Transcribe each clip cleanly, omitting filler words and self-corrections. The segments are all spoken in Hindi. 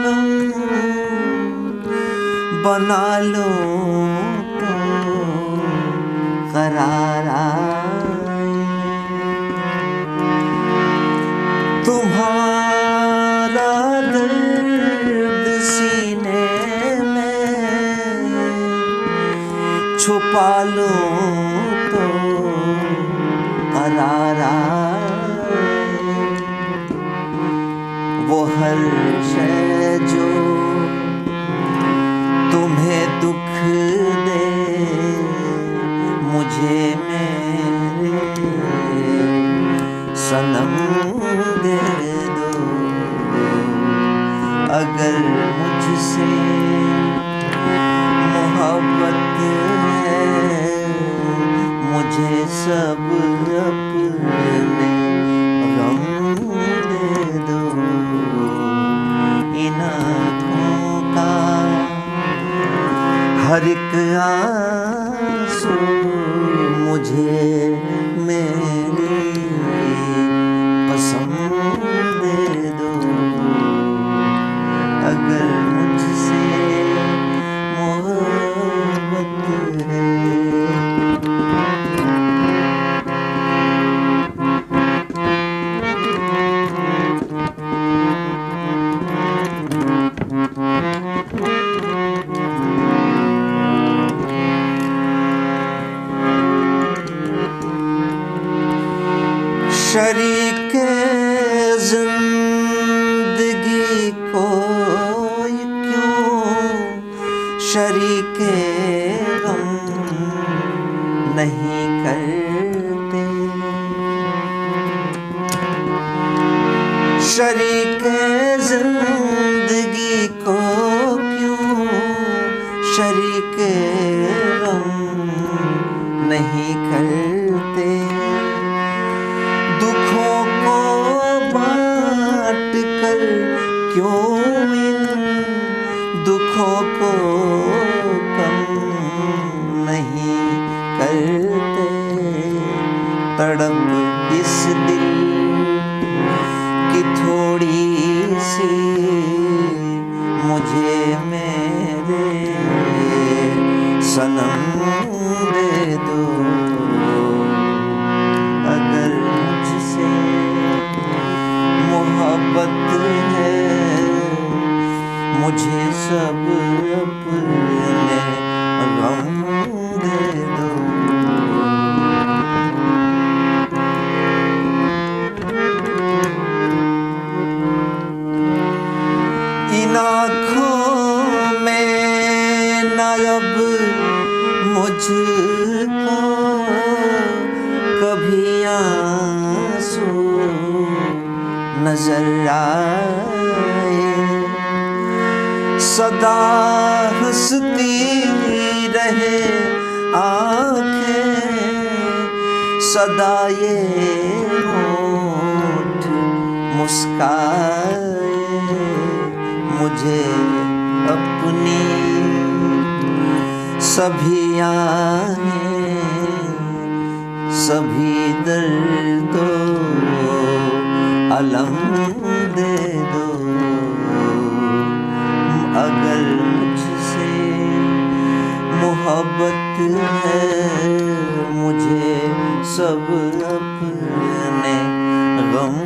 गम बना लो तो करार आए। तुम्हारा दर्द सीने में छुपा लो तो करार आए। वो हर शय जो तुम्हें दुख दे मुझे मेरे सनम दे दो। अगर मुझसे मोहब्बत है मुझे सब अपने गम दे दो। इन आँखों का हर एक आंसू मुझे मेरी पसंद दे दो। अगर मुझसे मोहब्बत है। शरीके जिंदगी कोई क्यों शरीके गम नहीं करते। शरीके जिंदगी को क्यों शरीके गम नहीं करते। दुखों को बांट कर क्यों इन दुखों को कम नहीं करते। तड़प इस दिल की थोड़ी सी मुझे मेरे सनम दे दो। अगर मुझसे मोहब्बत है मुझे सब अपने गम दे दो। इन आँखों में न अब मुझको कभी आंसू नजर आए। सदा हंसती रहे आँखें सदा ये होठ मुस्काए। मुझे अपनी सभी आहें सभी दर्दों अलम दे दो। अगर मुझसे मोहब्बत है मुझे सब अपने गम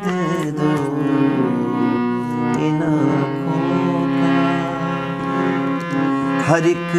दे दो। इन आँखों का हर एक